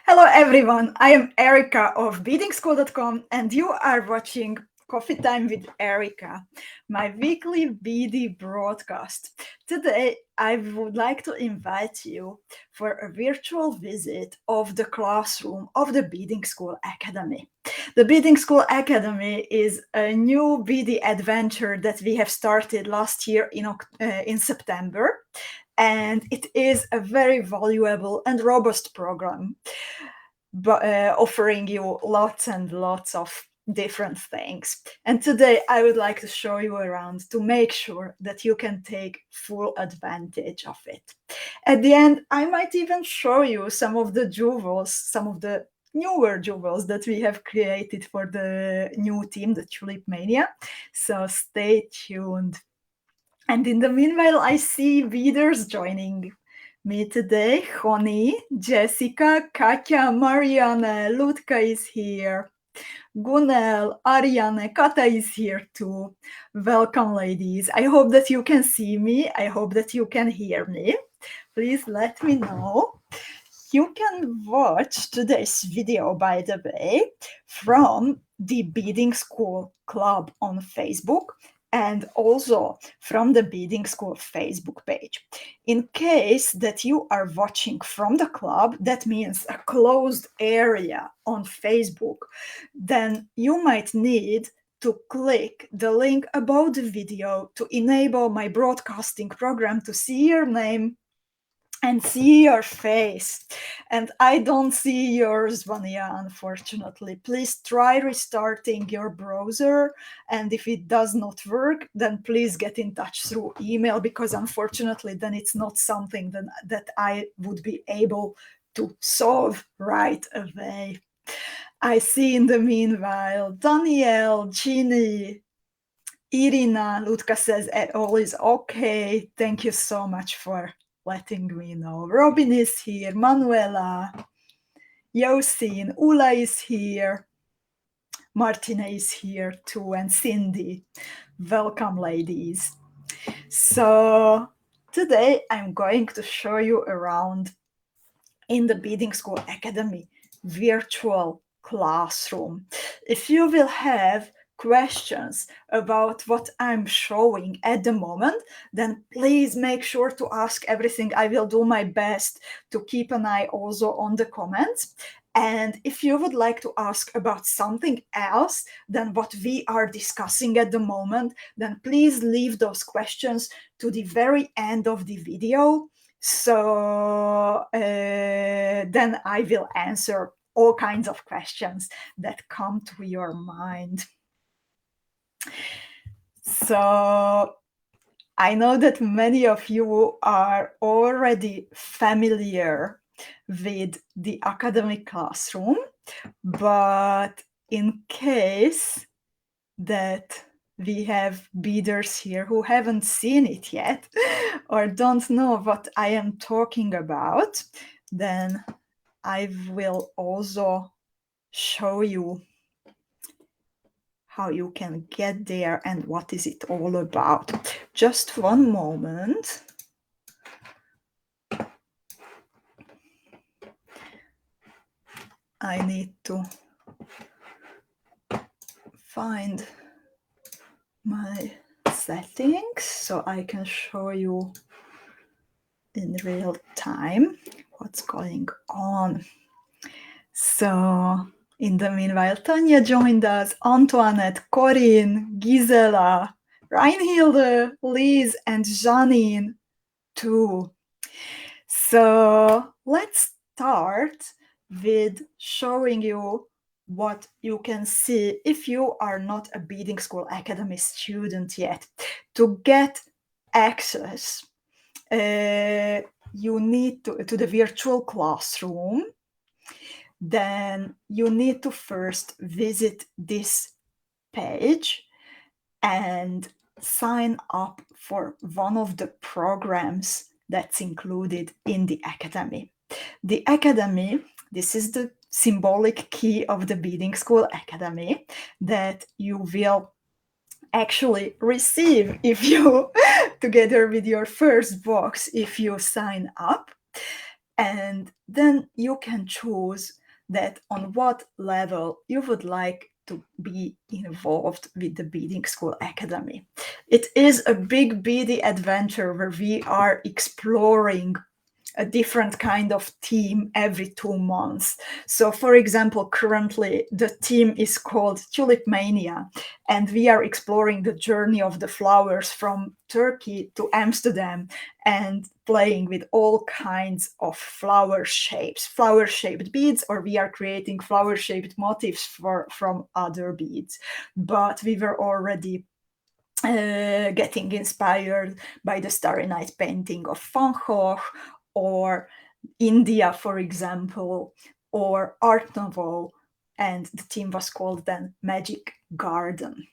Hello everyone, I am Erika of Beadingschool.com and you are watching Coffee Time with Erika, my weekly BD broadcast. Today I would like to invite you for a virtual visit of the classroom of the Beadingschool Academy. The Beadingschool Academy is a new BD adventure that we have started last year in September, and it is a very valuable and robust program, offering you lots and lots of different things. And today I would like to show you around to make sure that you can take full advantage of it. At the end, I might even show you some of the jewels, some of the newer jewels that we have created for the new team, the Tulip Mania. So stay tuned. And in the meanwhile, I see readers joining me today. Honey, Jessica, Katja, Marianne, Lutka is here. Gunel, Ariane, Kata is here too. Welcome, ladies. I hope that you can see me. I hope that you can hear me. Please let me know. You can watch today's video, by the way, from the Beading School Club on Facebook and also from the Beading School Facebook page. In case that you are watching from the club, that means a closed area on Facebook, then you might need to click the link above the video to enable my broadcasting program to see your name and see your face. And I don't see yours, Vania, unfortunately. Please try restarting your browser. And if it does not work, then please get in touch through email, because unfortunately, then it's not something that I would be able to solve right away. I see in the meanwhile, Danielle, Ginny, Irina, Lutka says all is okay. Thank you so much for letting me know. Robin is here, Manuela, Yosin, Ula is here, Martina is here too, and Cindy. Welcome, ladies. So today I'm going to show you around in the Beadingschool Academy virtual classroom. If you will have questions about what I'm showing at the moment, then please make sure to ask everything. I will do my best to keep an eye also on the comments. And if you would like to ask about something else than what we are discussing at the moment, then please leave those questions to the very end of the video. So then I will answer all kinds of questions that come to your mind. So I know that many of you are already familiar with the academic classroom, but in case that we have beaders here who haven't seen it yet or don't know what I am talking about, then I will also show you how you can get there and what is it all about. Just one moment. I need to find my settings so I can show you in real time what's going on. So in the meanwhile, Tanya joined us, Antoinette, Corinne, Gisela, Reinhilde, Liz, and Janine too. So let's start with showing you what you can see if you are not a Beadingschool Academy student yet. To get access, you need to the virtual classroom. Then you need to first visit this page and sign up for one of the programs that's included in the academy. The academy, this is the symbolic key of the Beadingschool Academy that you will actually receive if you, together with your first box, if you sign up. And then you can choose that on what level you would like to be involved with the Beadingschool Academy. It is a big beady adventure where we are exploring a different kind of theme every 2 months. So, for example, currently the theme is called Tulip Mania, and we are exploring the journey of the flowers from Turkey to Amsterdam and playing with all kinds of flower-shaped beads, or we are creating flower-shaped motifs from other beads. But we were already getting inspired by the Starry Night painting of Van Gogh, or India, for example, or Art Nouveau, and the theme was called then Magic Garden.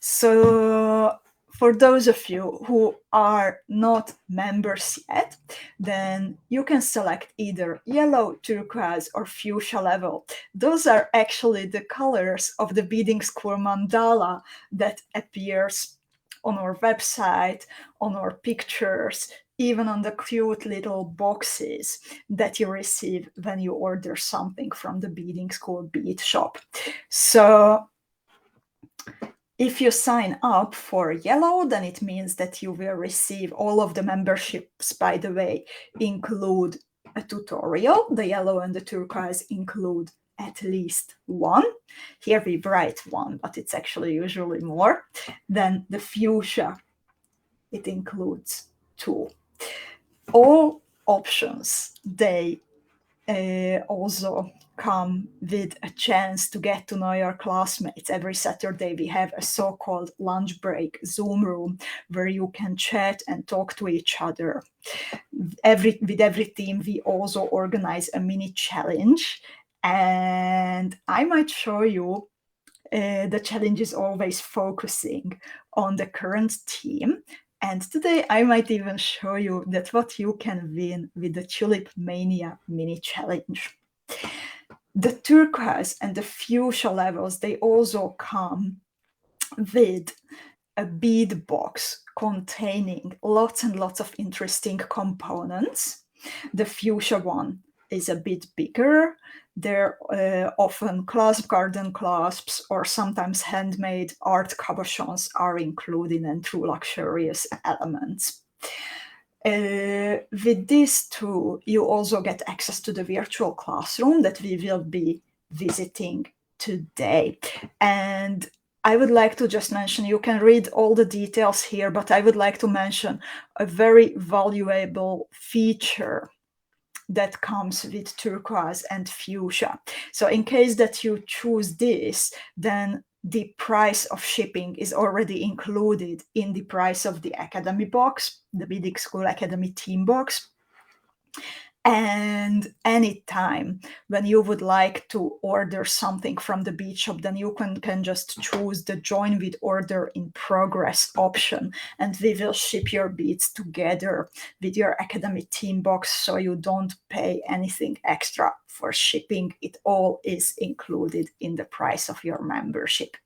So for those of you who are not members yet, then you can select either yellow, turquoise, or fuchsia level. Those are actually the colors of the Beadingschool mandala that appears on our website, on our pictures, even on the cute little boxes that you receive when you order something from the Beadingschool bead shop. So if you sign up for yellow, then it means that you will receive all of the memberships, by the way, include a tutorial. The yellow and the turquoise include at least one. Here we write one, but it's actually usually more. Then the fuchsia, it includes two. All options, they also come with a chance to get to know your classmates. Every Saturday we have a so-called lunch break Zoom room where you can chat and talk to each other. With every team we also organize a mini challenge, and I might show you the challenge is always focusing on the current team. And today I might even show you that what you can win with the Tulip Mania mini challenge. The turquoise and the fuchsia levels, they also come with a bead box containing lots and lots of interesting components. The fuchsia one is a bit bigger. They're often garden clasps, or sometimes handmade art cabochons are included, and true luxurious elements. With these two, you also get access to the virtual classroom that we will be visiting today. And I would like to just mention, you can read all the details here, but I would like to mention a very valuable feature that comes with turquoise and fuchsia. So in case that you choose this, then the price of shipping is already included in the price of the Academy box, the Beadingschool Academy team box. And anytime when you would like to order something from the bead shop, then you can just choose the join with order in progress option, and we will ship your beads together with your Academy team box, so you don't pay anything extra for shipping. It all is included in the price of your membership.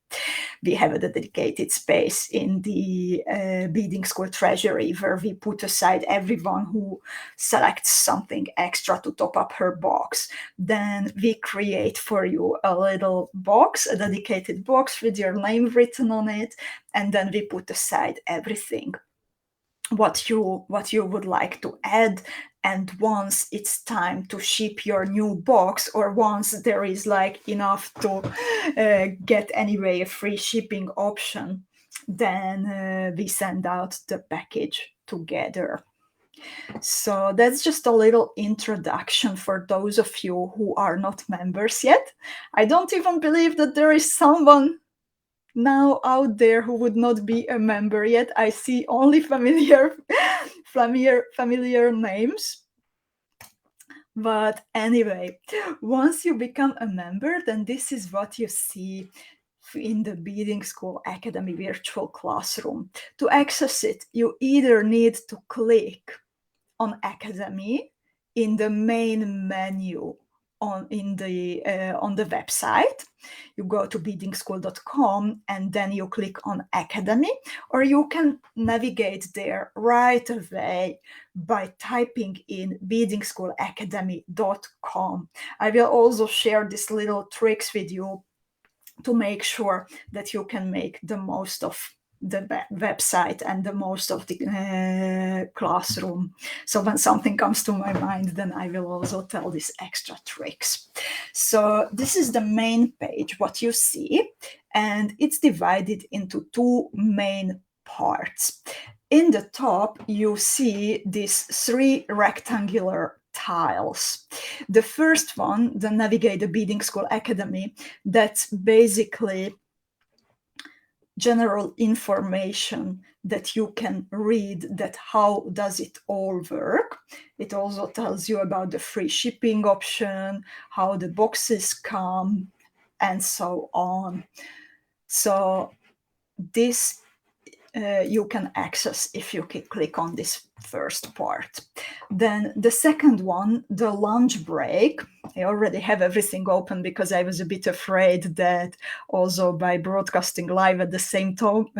We have a dedicated space in the Beadingschool treasury where we put aside everyone who selects something extra to top up her box. Then we create for you a little box, a dedicated box with your name written on it, and then we put aside everything what you would like to add. And once it's time to ship your new box, or once there is like enough to get anyway a free shipping option, then we send out the package together. So that's just a little introduction for those of you who are not members yet. I don't even believe that there is someone now out there who would not be a member yet. I see only familiar names. But anyway, once you become a member, then this is what you see in the Beadingschool Academy virtual classroom. To access it, you either need to click on Academy in the main menu on the website. You go to beadingschool.com and then you click on Academy, or you can navigate there right away by typing in beadingschoolacademy.com. I will also share these little tricks with you to make sure that you can make the most of the website and the most of the classroom. So when something comes to my mind, then I will also tell these extra tricks. So this is the main page, what you see, and it's divided into two main parts. In the top, you see these three rectangular tiles. The first one, the Navigate the Beadingschool Academy, that's basically general information that you can read, that how does it all work. It also tells you about the free shipping option, how the boxes come, and so on. So this you can access if you click on this first part. Then the second one, the lunch break. I already have everything open because I was a bit afraid that also by broadcasting live at the same time,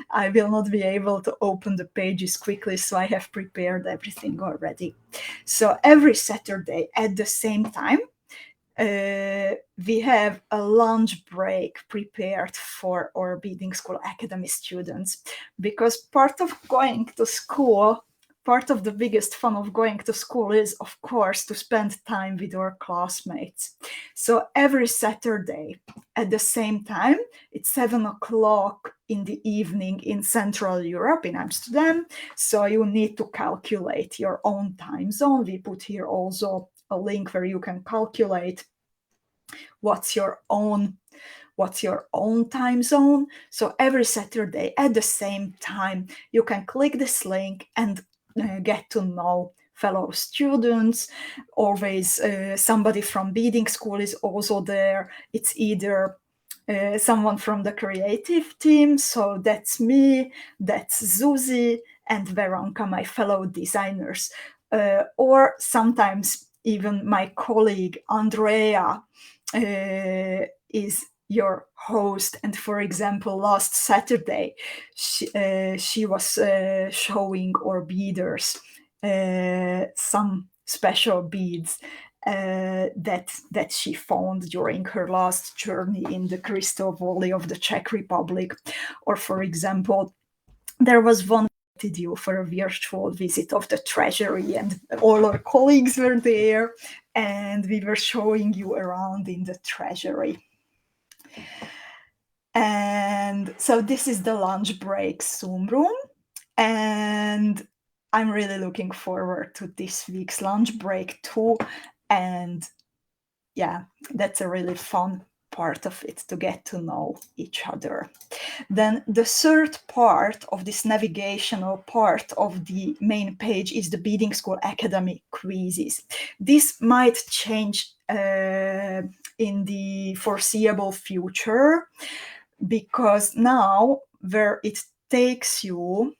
I will not be able to open the pages quickly, so I have prepared everything already. So every Saturday at the same time, we have a lunch break prepared for our Beadingschool Academy students, because part of going to school, part of the biggest fun of going to school is, of course, to spend time with our classmates. So every Saturday at the same time, it's 7 o'clock in the evening in Central Europe, in Amsterdam. So you need to calculate your own time zone. We put here also a link where you can calculate what's your own time zone. So every Saturday at the same time, you can click this link and get to know fellow students. Always somebody from Beading School is also there. It's either someone from the creative team, so that's me, that's Zuzi and Veronica, my fellow designers, or sometimes even my colleague Andrea is your host. And for example, last Saturday, she was showing our beaders some special beads that she found during her last journey in the Crystal Valley of the Czech Republic. Or for example, there was one you for a virtual visit of the treasury, and all our colleagues were there, and we were showing you around in the treasury. And so this is the lunch break Zoom room, and I'm really looking forward to this week's lunch break too. And yeah, that's a really fun part of it, to get to know each other. Then the third part of this navigational part of the main page is the Beadingschool Academy quizzes. This might change in the foreseeable future, because now where it takes you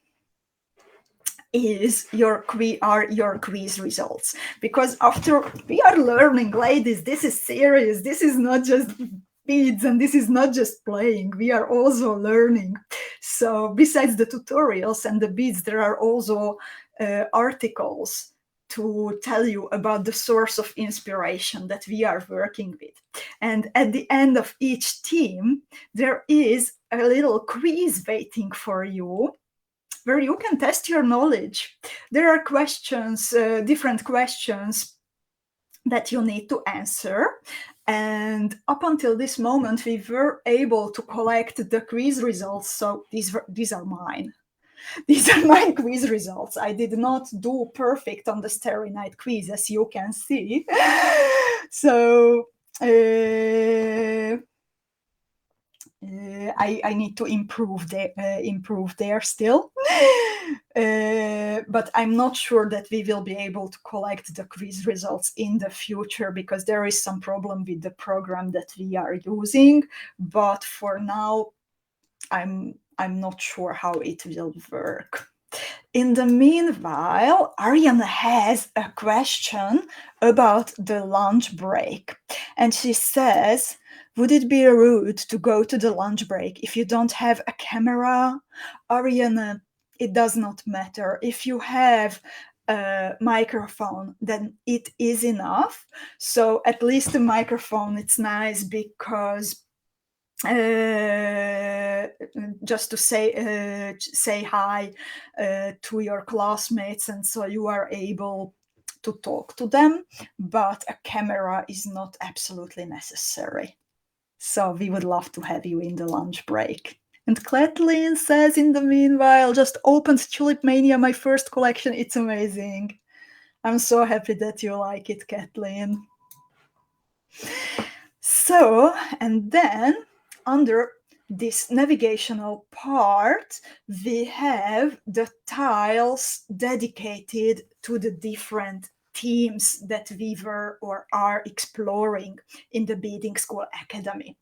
is your quiz results. Because after we are learning, ladies, this is serious. This is not just beads, and this is not just playing. We are also learning. So besides the tutorials and the beads, there are also articles to tell you about the source of inspiration that we are working with. And at the end of each team, there is a little quiz waiting for you, where you can test your knowledge. There are questions, different questions that you need to answer. And up until this moment, we were able to collect the quiz results. So these are mine. These are my quiz results. I did not do perfect on the Starry Night quiz, as you can see. So I need to improve there still. But I'm not sure that we will be able to collect the quiz results in the future, because there is some problem with the program that we are using. But for now, I'm not sure how it will work. In the meanwhile, Ariana has a question about the lunch break. And she says, would it be rude to go to the lunch break if you don't have a camera? Ariana, it does not matter. If you have a microphone, then it is enough. So at least the microphone, it's nice because just to say hi to your classmates, and so you are able to talk to them, but a camera is not absolutely necessary. So we would love to have you in the lunch break. And Kathleen says, in the meanwhile, just opened Tulip Mania, my first collection. It's amazing. I'm so happy that you like it, Kathleen. So, and then under this navigational part, we have the tiles dedicated to the different themes that we were or are exploring in the Beadingschool Academy.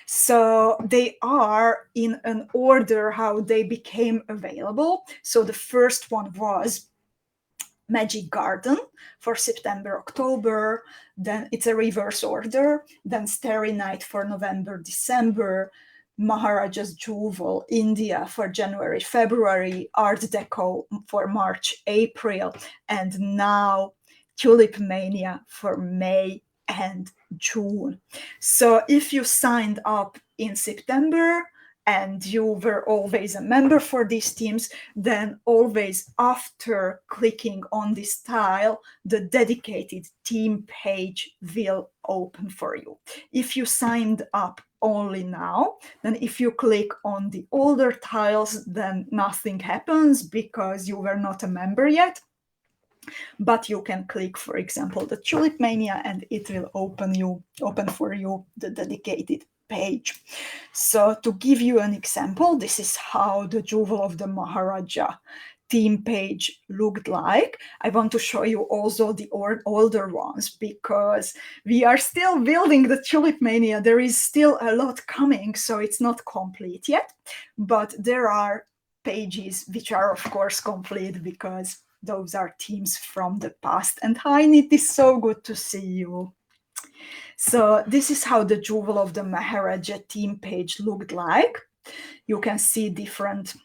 So they are in an order how they became available. So the first one was Magic Garden for September, October, then it's a reverse order, then Starry Night for November, December, Maharaja's Jewel, India for January, February, Art Deco for March, April, and now Tulip Mania for May and June. So if you signed up in September and you were always a member for these teams, then always after clicking on this tile, the dedicated team page will open for you. If you signed up only now, then if you click on the older tiles, then nothing happens because you were not a member yet. But you can click, for example, the Tulip Mania, and it will open for you the dedicated page. So to give you an example, this is how the Jewel of the Maharaja theme page looked like. I want to show you also the older ones because we are still building the Tulip Mania. There is still a lot coming, so it's not complete yet, but there are pages which are of course complete because those are themes from the past. And hi, it is so good to see you. So this is how the Jewel of the Maharaja theme page looked like. You can see different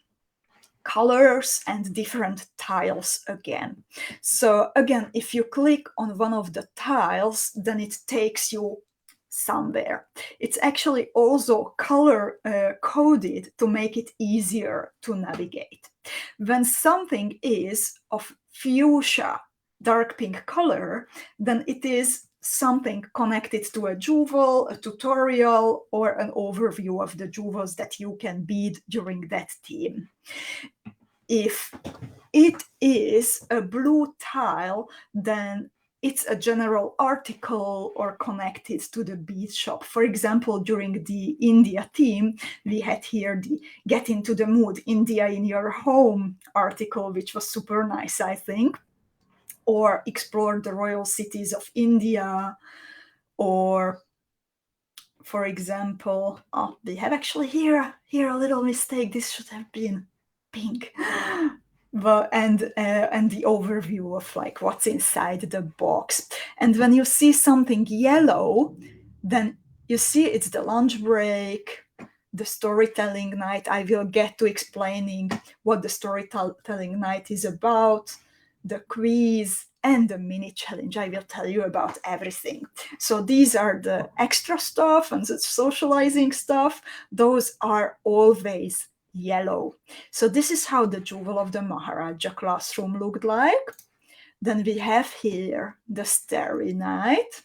colors and different tiles again. So again, if you click on one of the tiles, then it takes you somewhere. It's actually also color coded to make it easier to navigate. When something is of fuchsia, dark pink color, then it is something connected to a jewel, a tutorial, or an overview of the jewels that you can bead during that theme. If it is a blue tile, then it's a general article or connected to the bead shop. For example, during the India theme, we had here the Get into the Mood, India in Your Home article, which was super nice, I think. Or Explore the Royal Cities of India, or for example, we have actually here a little mistake. This should have been pink. But and the overview of like what's inside the box. And when you see something yellow, then you see it's the lunch break, the storytelling night. I will get to explaining what the storytelling night is about, the quiz, and the mini challenge. I will tell you about everything. So these are the extra stuff and the socializing stuff. Those are always yellow. So this is how the Jewel of the Maharaja classroom looked like. Then we have here the Starry Night.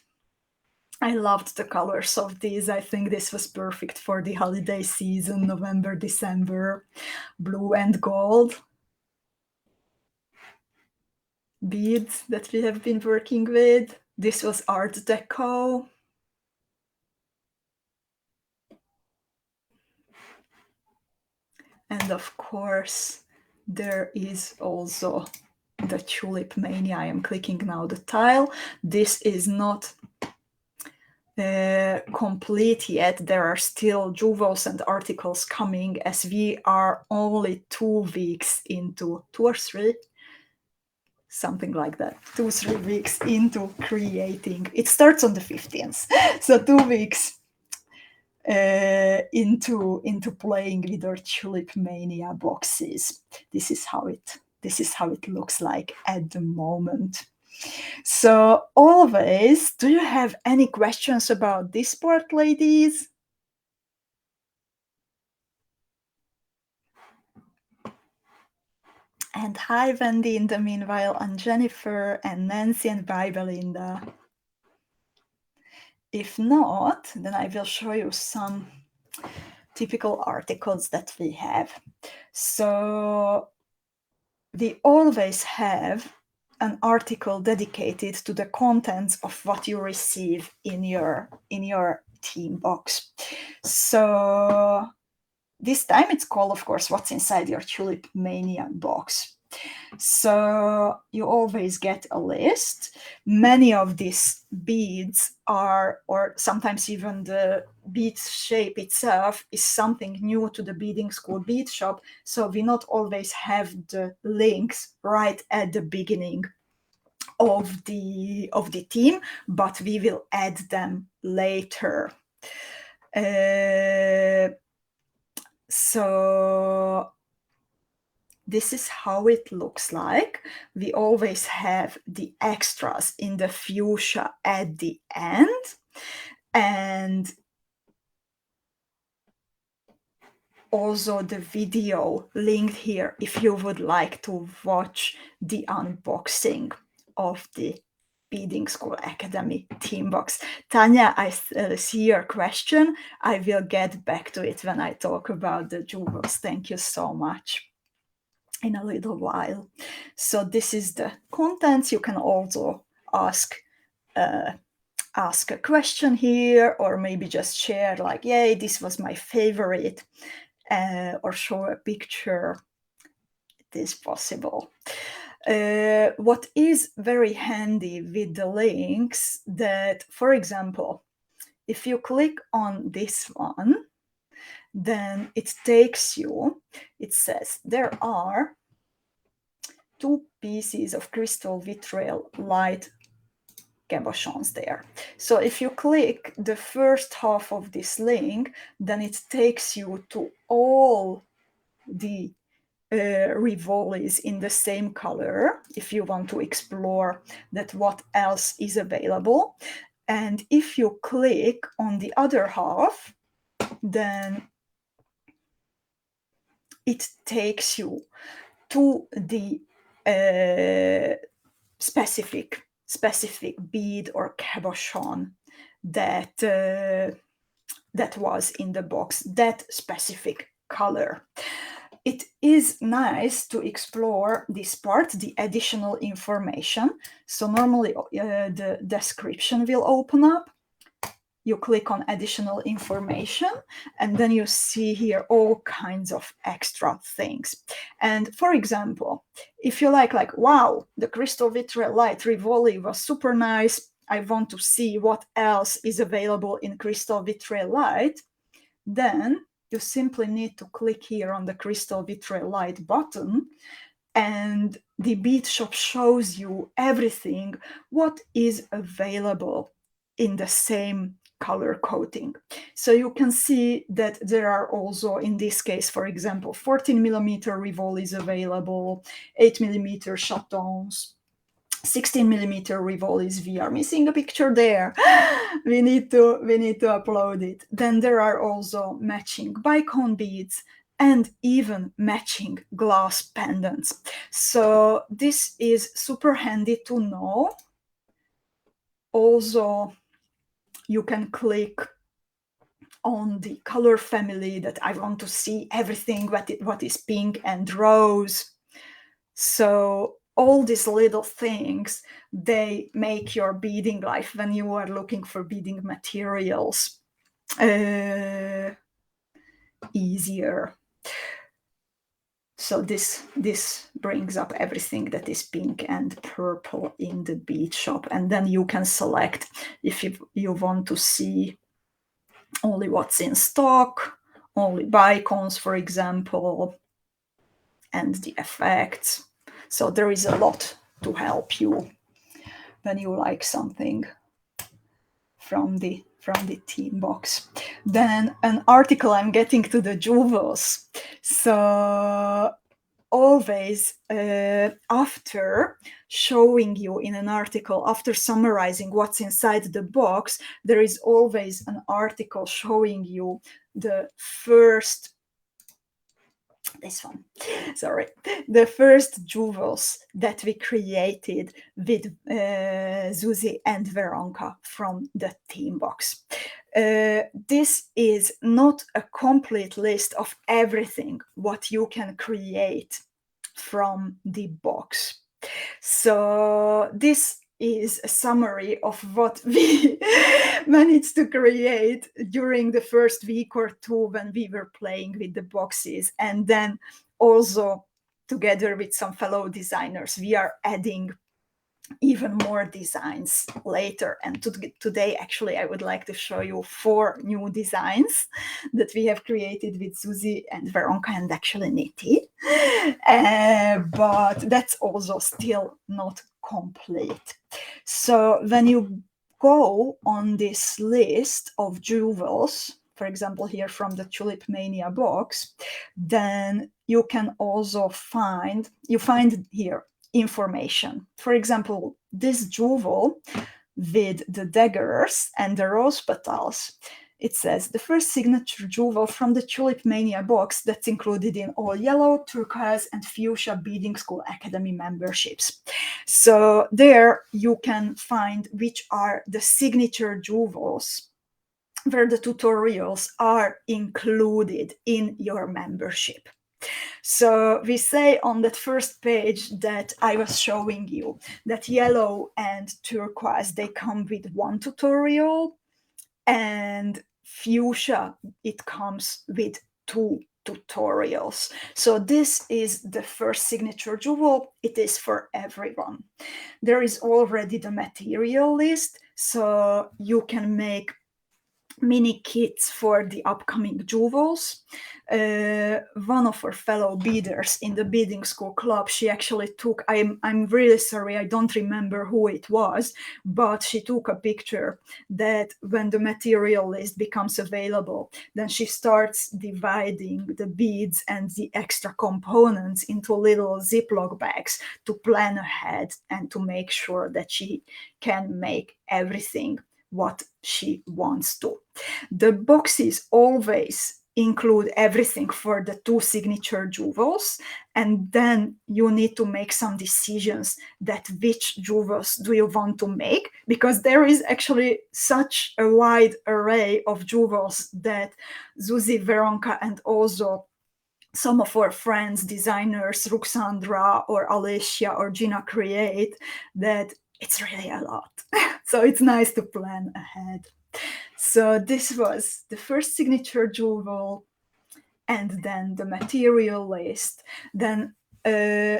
I loved the colors of these. I think this was perfect for the holiday season, November, December, blue and gold beads that we have been working with. This was Art Deco. And of course, there is also the Tulip Mania. I am clicking now the tile. This is not complete yet. There are still jewels and articles coming, as we are only 2 weeks into, 2 or 3, something like that, 2 3 weeks into creating. It starts on the 15th, so 2 weeks into playing with our Tulip Mania boxes. This is how it looks like at the moment. So always, do you have any questions about this part, ladies? And hi, Wendy, in the meanwhile, and Jennifer, and Nancy, and bye, Belinda. If not, then I will show you some typical articles that we have. So we always have an article dedicated to the contents of what you receive in your team box. So this time it's called, of course, what's inside your Tulip Mania box. So you always get a list. Many of these beads are, or sometimes even the bead shape itself is something new to the Beading School bead shop. So we not always have the links right at the beginning of the team, but we will add them later. So this is how it looks like. We always have the extras in the fuchsia at the end, and also the video linked here if you would like to watch the unboxing of the Beadingschool Academy team box. Tanya, I see your question. I will get back to it when I talk about the jewels. Thank you so much. In a little while. So this is the contents. You can also ask a question here, or maybe just share like, yay, this was my favorite, or show a picture. It is possible. What is very handy with the links, that, for example, if you click on this one, then it takes you, it says there are 2 pieces of crystal vitriol light cabochons there. So if you click the first half of this link, then it takes you to all the rivolis in the same color, if you want to explore that what else is available. And if you click on the other half, then it takes you to the specific bead or cabochon that was in the box, that specific color. It is nice to explore this part, the additional information. So normally the description will open up. You click on additional information, and then you see here all kinds of extra things. And for example, if you like, wow, the crystal vitriol light Rivoli was super nice, I want to see what else is available in crystal vitriol light, then you simply need to click here on the crystal vitriol light button, and the bead shop shows you everything what is available in the same color coating. So you can see that there are also, in this case, for example, 14mm Rivolis available, 8mm chatons, 16mm Rivolis. We are missing a picture there. we need to upload it. Then there are also matching bicone beads and even matching glass pendants. So this is super handy to know. Also, you can click on the color family that I want to see everything what is pink and rose. So all these little things, they make your beading life when you are looking for beading materials easier. So this brings up everything that is pink and purple in the bead shop, and then you can select if you want to see only what's in stock, only icons, for example, and the effects. So there is a lot to help you when you like something from the team box. Then an article, I'm getting to the jewels. So always after showing you in an article, after summarizing what's inside the box, there is always an article showing you the first, this one, sorry, the first jewels that we created with Zuzi and Veronka from the team box. This is not a complete list of everything what you can create from the box. So this is a summary of what we managed to create during the first week or two when we were playing with the boxes. And then also together with some fellow designers, we are adding even more designs later. And today, actually, I would like to show you 4 new designs that we have created with Zuzi and Veronka and actually Niti. But that's also still not complete. So when you go on this list of jewels, for example, here from the Tulip Mania box, then you can also find here information. For example, this jewel with the daggers and the rose petals, it says the first signature jewel from the Tulip Mania box that's included in all yellow, turquoise, and fuchsia Beadingschool Academy memberships. So there you can find which are the signature jewels where the tutorials are included in your membership. So we say on that first page that I was showing you that yellow and turquoise, they come with 1 tutorial, and fuchsia, it comes with 2 tutorials. So this is the first signature jewel. It is for everyone. There is already the material list, so you can make mini kits for the upcoming jewels. One of our fellow beaders in the Beading School Club, she actually took, I'm really sorry, I don't remember who it was, but she took a picture that when the material list becomes available, then she starts dividing the beads and the extra components into little Ziploc bags to plan ahead and to make sure that she can make everything what she wants to. The boxes always include everything for the 2 signature jewels, and then you need to make some decisions that which jewels do you want to make, because there is actually such a wide array of jewels that Zuzi, Veronka, and also some of our friends, designers, Ruxandra or Alicia or Gina create, that it's really a lot. So it's nice to plan ahead. So this was the first signature jewel, and then the material list. Then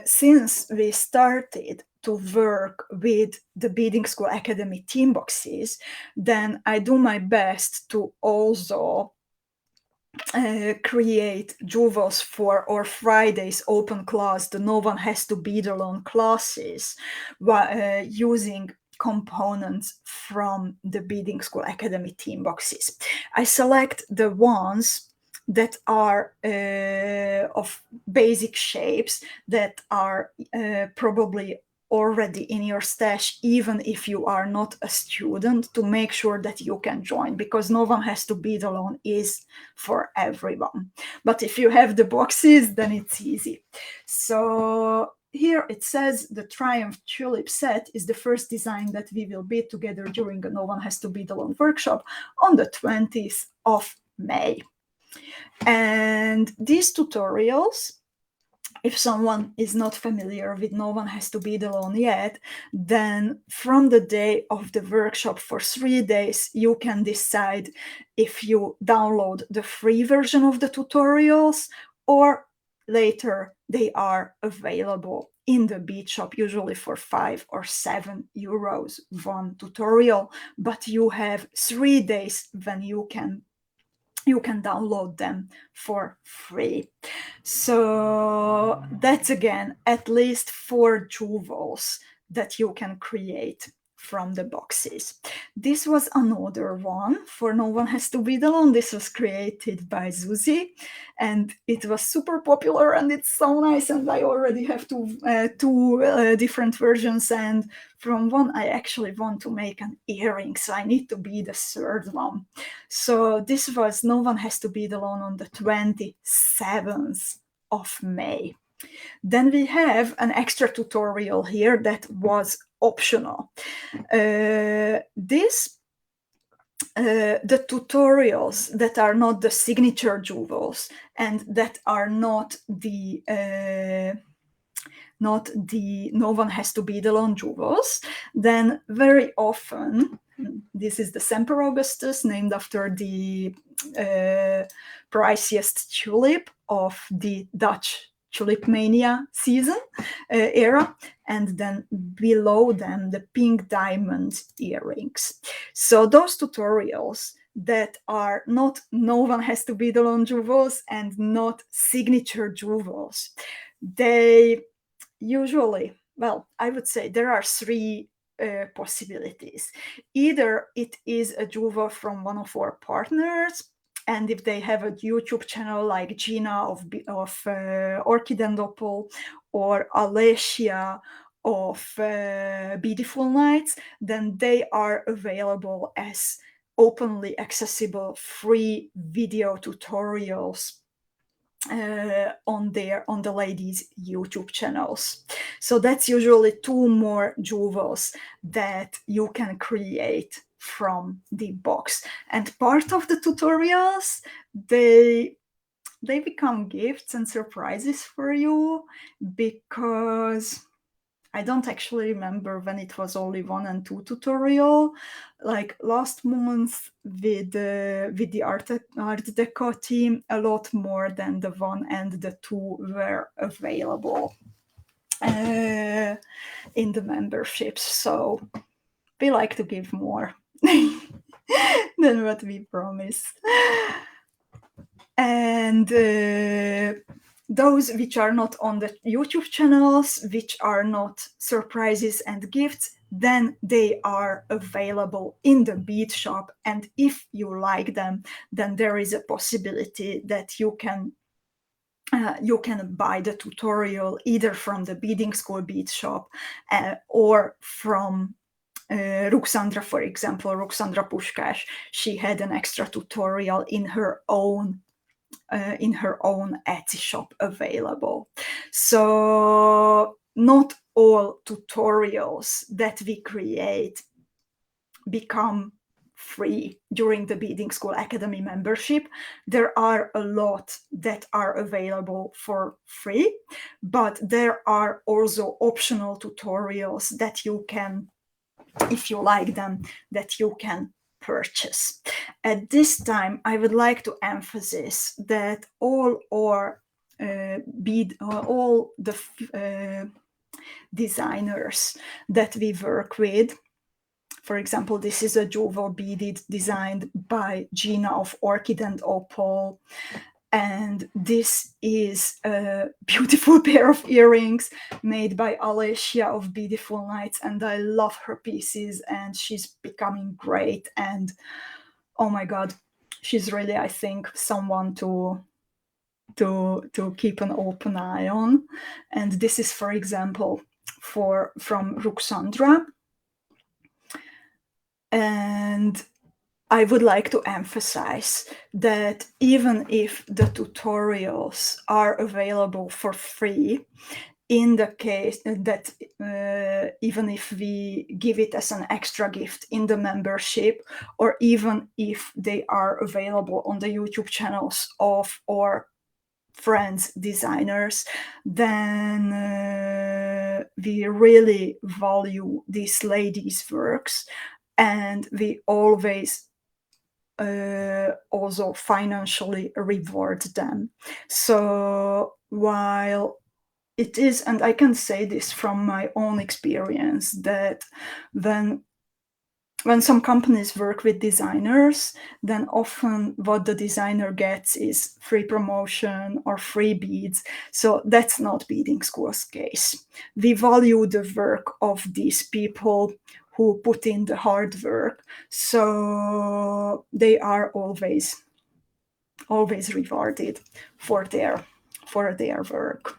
since we started to work with the Beadingschool Academy team boxes, then I do my best to also create jewels for our Fridays open class, the No One Has to Bead Alone classes, using components from the Beadingschool Academy team boxes. I select the ones that are of basic shapes that are probably already in your stash, even if you are not a student, to make sure that you can join, because No One Has to Bead Alone is for everyone. But if you have the boxes, then it's easy. So here it says the Triumph Tulip set is the first design that we will bead together during a No One Has to Bead Alone workshop on the 20th of May. And these tutorials, if someone is not familiar with No One Has to Bead Alone yet, then from the day of the workshop for 3 days, you can decide if you download the free version of the tutorials or later they are available in the bead shop, usually for 5 or 7 euros one tutorial, but you have 3 days when you can download them for free. So that's again at least 4 jewels that you can create from the boxes. This was another one for No One Has to Be Alone. This was created by Zuzi, and it was super popular, and it's so nice, and I already have two different versions, and from one I actually want to make an earring, so I need to be the third one. So this was No One Has to Be Alone on the 27th of May. Then we have an extra tutorial here that was optional. The tutorials that are not the signature jewels and that are not the No One Has to Be Alone jewels, then very often, this is the Semper Augustus, named after the priciest tulip of the Dutch tulip mania season era, and then below them the pink diamond earrings. So those tutorials that are not No One Has to Be Alone jewels and not signature jewels, they usually, well, I would say there are 3 possibilities. Either it is a jewel from one of our partners, and if they have a YouTube channel like Gina of 𝐊𝐿𝐻𝐿, or Alessia of Beautiful Nights, then they are available as openly accessible free video tutorials on the ladies' YouTube channels. So that's usually 2 more jewels that you can create from the box. And part of the tutorials, they become gifts and surprises for you, because I don't actually remember when it was only 1 and 2 tutorial. Like last month with the Art Deco team, a lot more than the 1 and the 2 were available in the memberships. So we like to give more than what we promise. And those which are not on the YouTube channels, which are not surprises and gifts, then they are available in the bead shop. And if you like them, then there is a possibility that you can buy the tutorial either from the Beadingschool bead shop or from Ruxandra, for example. Ruxandra Puskás, she had an extra tutorial in her own Etsy shop available. So not all tutorials that we create become free during the Beadingschool Academy membership. There are a lot that are available for free, but there are also optional tutorials that you can, if you like them, that you can purchase. At this time, I would like to emphasize that all the designers that we work with, for example, this is a jewel beaded designed by Gina of Orchid and Opal, and this is a beautiful pair of earrings made by Alessia of Beautiful Nights, and I love her pieces, and she's becoming great, and oh my god, she's really, I think, someone to keep an open eye on. And this is, for example, from Ruxandra, and I would like to emphasize that even if the tutorials are available for free, in the case that even if we give it as an extra gift in the membership, or even if they are available on the YouTube channels of our friends designers, then we really value these ladies' works, and we always also financially reward them. So while it is, and I can say this from my own experience, that when some companies work with designers, then often what the designer gets is free promotion or free beads. So that's not Beading School's case. We value the work of these people who put in the hard work. So they are always rewarded for their work.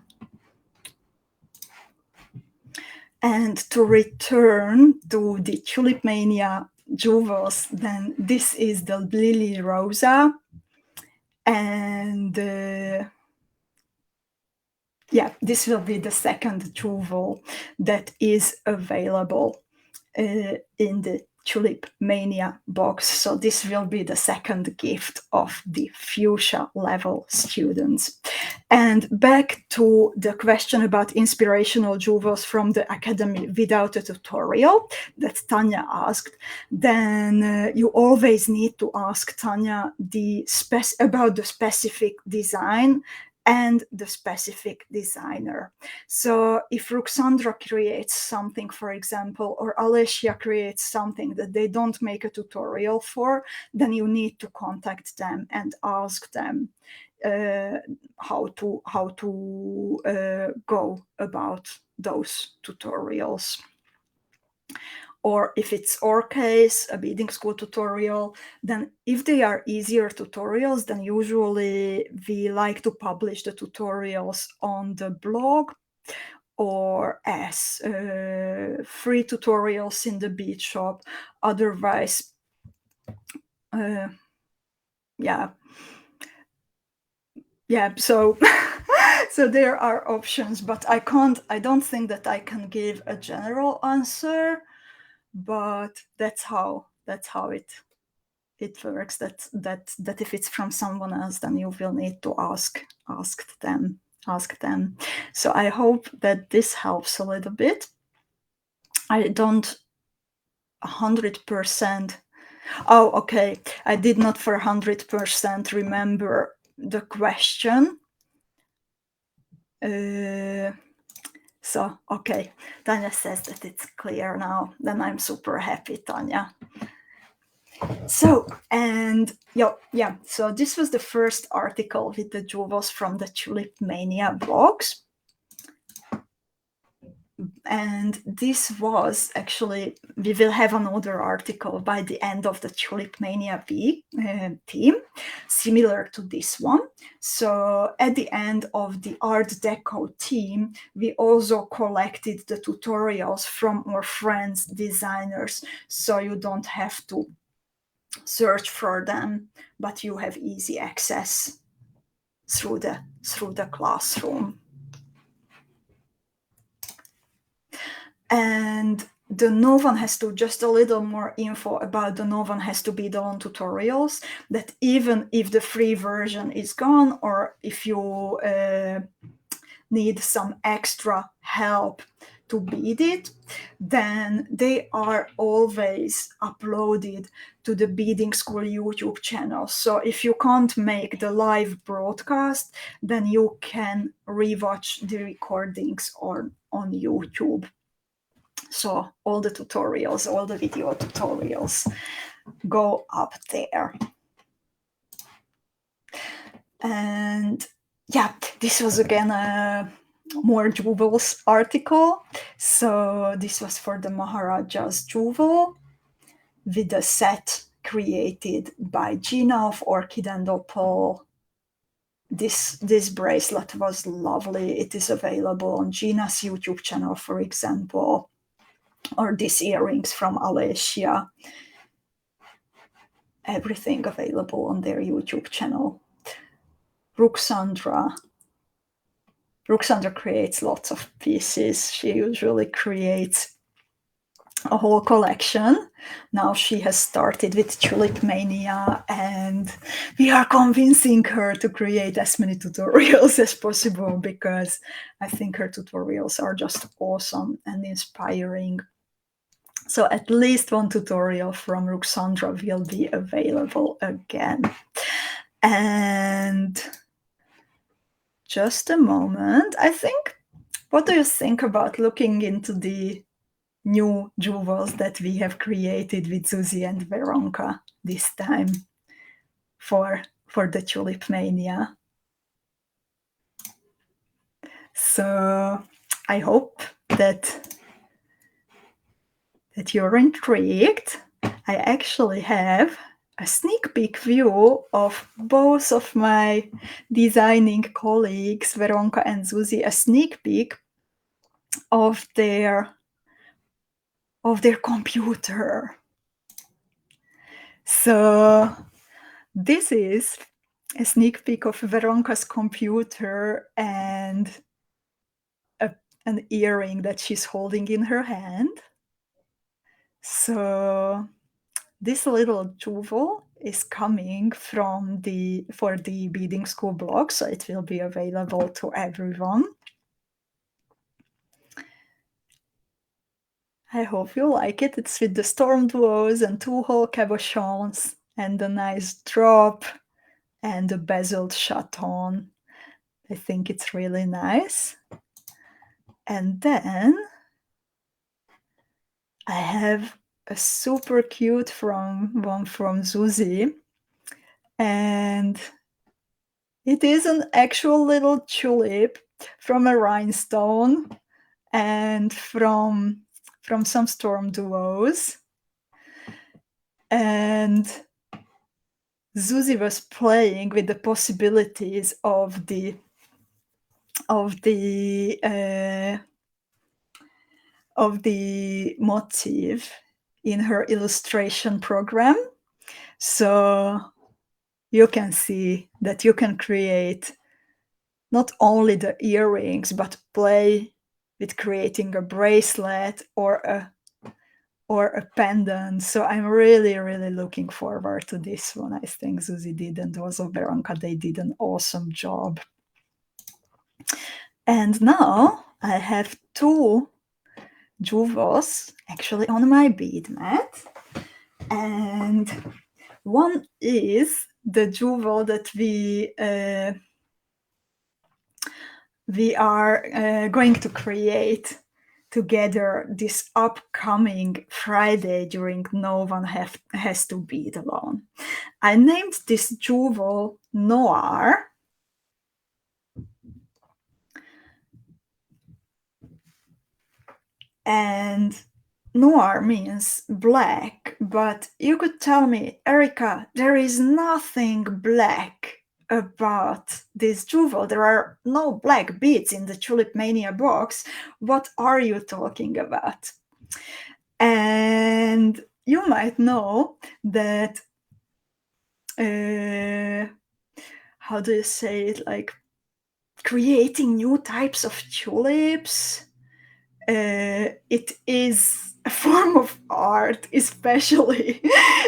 And to return to the Tulip Mania jewels, then this is the Lily Rosa. And yeah, this will be the second jewel that is available in the Tulip Mania box. So this will be the second gift of the fuchsia level students. And back to the question about inspirational jewels from the academy without a tutorial that Tanya asked, then you always need to ask Tanya about the specific design and the specific designer. So if Ruxandra creates something, for example, or 𝐅𝐎𝐿𝐻𝐿 creates something that they don't make a tutorial for, then you need to contact them and ask them how to go about those tutorials. Or if it's our case, a Beading School tutorial, then if they are easier tutorials, then usually we like to publish the tutorials on the blog or as free tutorials in the bead shop. Otherwise, yeah, so so there are options, but I don't think that I can give a general answer, but that's how it works, that if it's from someone else, then you will need to ask them. So I hope that this helps a little bit. I don't 100%. Oh, okay. I did not for 100% remember the question. So, okay. Tanya says that it's clear now. Then I'm super happy, Tanya. So, and yeah. So this was the first article with the jewels from the Tulip Mania blogs. And this was actually, we will have another article by the end of the Tulip Mania week team, similar to this one. So at the end of the Art Deco team, we also collected the tutorials from our friends, designers, so you don't have to search for them, but you have easy access through the classroom. And the no one has to, just a little more info about the no one has to be done tutorials, that even if the free version is gone, or if you need some extra help to bead it, then they are always uploaded to the Beading School YouTube channel. So if you can't make the live broadcast, then you can rewatch the recordings on YouTube. So all the tutorials, all the video tutorials go up there. And yeah, this was again a more jewels article. So this was for the Maharaja's jewel with a set created by Gina of Orchid and Opal. This bracelet was lovely. It is available on Gina's YouTube channel, for example, or these earrings from 𝐼𝐻𝐿. Everything available on their YouTube channel. Ruxandra creates lots of pieces. She usually creates a whole collection. Now she has started with Tulip Mania, and we are convincing her to create as many tutorials as possible, because I think her tutorials are just awesome and inspiring. So at least one tutorial from Ruxandra will be available again. And just a moment, I think, what do you think about looking into the new jewels that we have created with Susie and Veronka this time for the Tulip Mania? So I hope that you're intrigued. I actually have a sneak peek view of both of my designing colleagues, Veronka and Susie, a sneak peek of their computer. So this is a sneak peek of Veronka's computer and an earring that she's holding in her hand. So this little jewel is coming for the Beadingschool blog, so it will be available to everyone. I hope you like it. It's with the storm duos and 2-hole cabochons and a nice drop and a bezeled chaton. I think it's really nice. And then I have a super cute one from Susie, and it is an actual little tulip from a rhinestone and from some storm duos. And Susie was playing with the possibilities of the motif in her illustration program. So you can see that you can create not only the earrings, but play with creating a bracelet or a pendant. So I'm really, really looking forward to this one. I think Susie did, and also Veronka, they did an awesome job. And now I have 2 jewels actually on my bead mat. And one is the jewel that we are going to create together this upcoming Friday during No One Has to Bead Alone. I named this jewel Noir. And noir means black, but you could tell me, Erika, there is nothing black about this jewel. There are no black beads in the Tulip Mania box. What are you talking about? And you might know that, how do you say it, like creating new types of tulips, it is a form of art, especially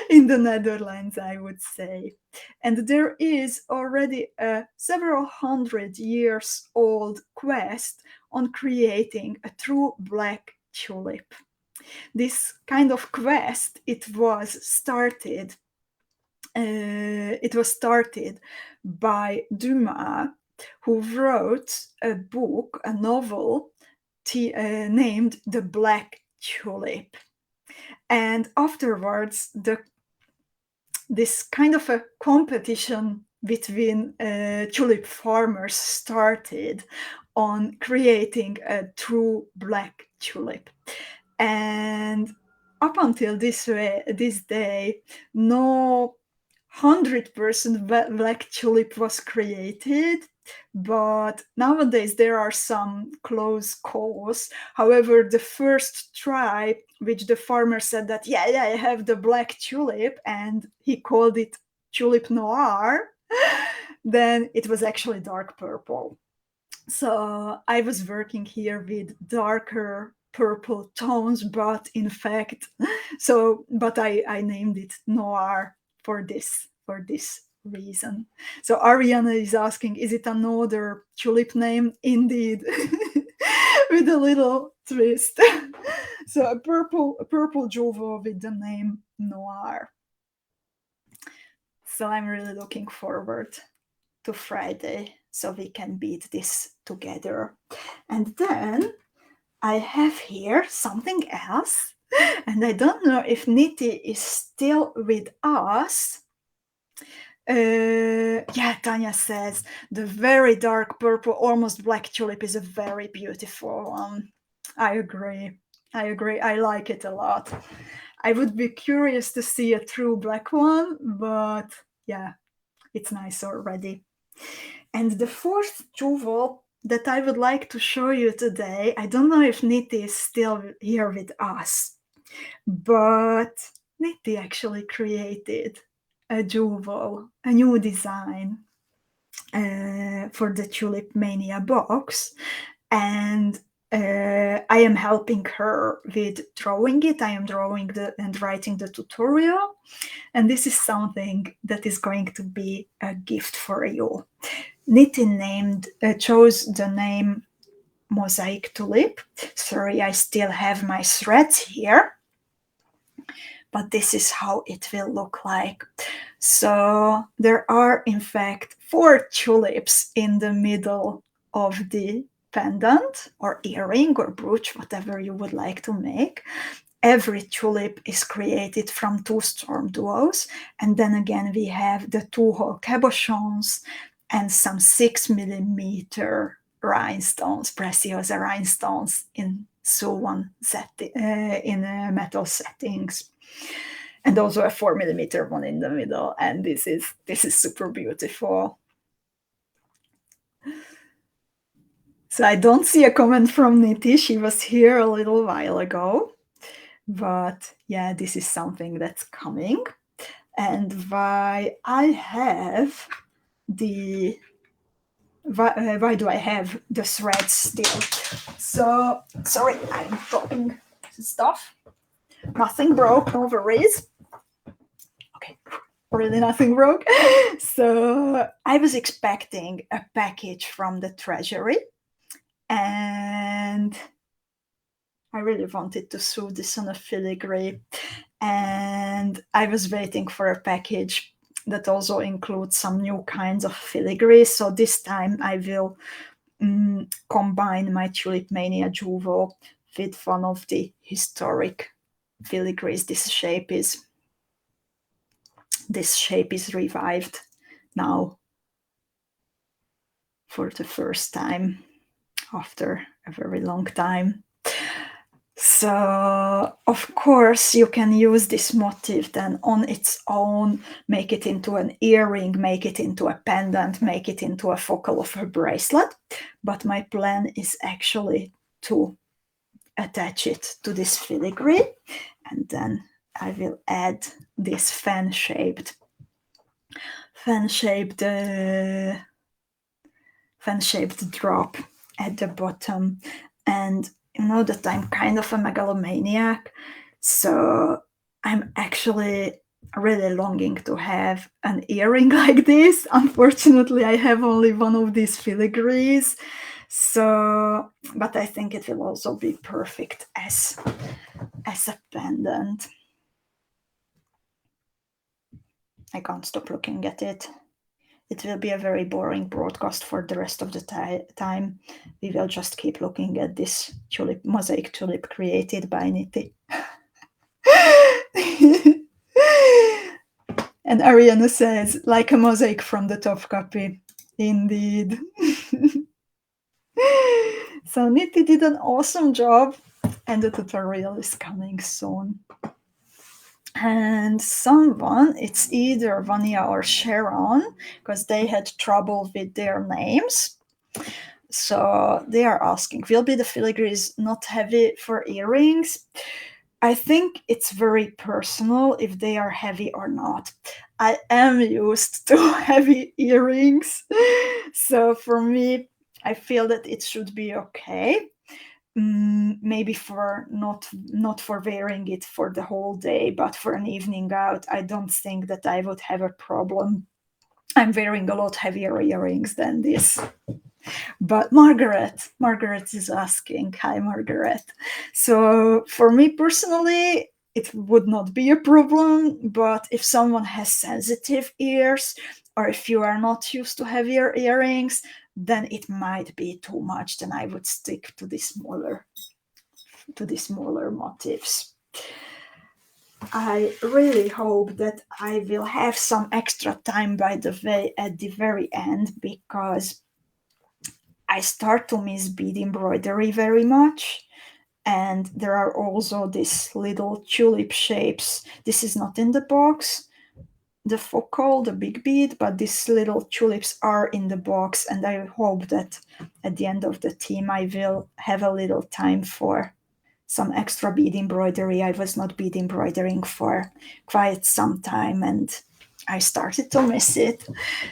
in the Netherlands, I would say. And there is already a several hundred years old quest on creating a true black tulip. This kind of quest, it was started by Dumas, who wrote a book, a novel, named The Black Tulip. And afterwards, this kind of a competition between tulip farmers started on creating a true black tulip. And up until this day, no 100% black tulip was created, but nowadays there are some close calls. However, the first try, which the farmer said that, yeah, I have the black tulip, and he called it tulip noir, then it was actually dark purple. So I was working here with darker purple tones, but in fact, but I named it noir for this reason. So Ariana is asking, is it another tulip name? Indeed, with a little twist. So a purple jewel with the name Noir. So I'm really looking forward to Friday so we can beat this together. And then I have here something else, and I don't know if Niti is still with us. Yeah, Tanya says the very dark purple, almost black tulip is a very beautiful one. I agree. I agree. I like it a lot. I would be curious to see a true black one, but yeah, it's nice already. And the fourth jewel that I would like to show you today, I don't know if Niti is still here with us, but Niti actually created a jewel, a new design for the Tulip Mania box. And I am helping her with drawing it. I am drawing and writing the tutorial. And this is something that is going to be a gift for you. Niti chose the name Mosaic Tulip. Sorry, I still have my threads here, but this is how it will look like. So there are in fact 4 tulips in the middle of the pendant or earring or brooch, whatever you would like to make. Every tulip is created from 2 storm duos, and then again we have the 2 whole cabochons and some 6 millimeter rhinestones, preciosa rhinestones in Suwan in metal settings, and also a 4 millimeter one in the middle. And this is super beautiful. So I don't see a comment from Niti. She was here a little while ago. But yeah, this is something that's coming. And why do I have the threads still? So sorry, I'm dropping stuff. Nothing broke, no worries. Okay, really nothing broke. So I was expecting a package from the treasury, and I really wanted to sew this on a filigree, and I was waiting for a package that also includes some new kinds of filigree. So this time I will combine my Tulip Mania jewel with one of the historic filigrees. This shape is revived now for the first time after a very long time. So, of course, you can use this motif then on its own, make it into an earring, make it into a pendant, make it into a focal of a bracelet. But my plan is actually to attach it to this filigree, and then I will add this fan-shaped drop at the bottom. And you know that I'm kind of a megalomaniac, so I'm actually really longing to have an earring like this. Unfortunately, I have only one of these filigrees, so but I think it will also be perfect as a pendant. I can't stop looking at it. It will be a very boring broadcast for the rest of the time. We will just keep looking at this mosaic tulip created by Niti. And Ariana says, like a mosaic from the top copy. Indeed. So Niti did an awesome job, and the tutorial is coming soon. And someone, it's either Vania or Sharon, because they had trouble with their names. So they are asking, will be the filigrees not heavy for earrings? I think it's very personal if they are heavy or not. I am used to heavy earrings. So for me, I feel that it should be okay. Maybe for not for wearing it for the whole day, but for an evening out, I don't think that I would have a problem I'm wearing a lot heavier earrings than this. But Margaret is asking. Hi, Margaret. So for me personally, it would not be a problem, but if someone has sensitive ears, or if you are not used to heavier earrings, then it might be too much. Then I would stick to the smaller motifs. I really hope that I will have some extra time, by the way, at the very end, because I start to miss bead embroidery very much. And there are also these little tulip shapes. This is not in the box, the focal, the big bead, but these little tulips are in the box. And I hope that at the end of the theme, I will have a little time for some extra bead embroidery. I was not bead embroidering for quite some time, and I started to miss it.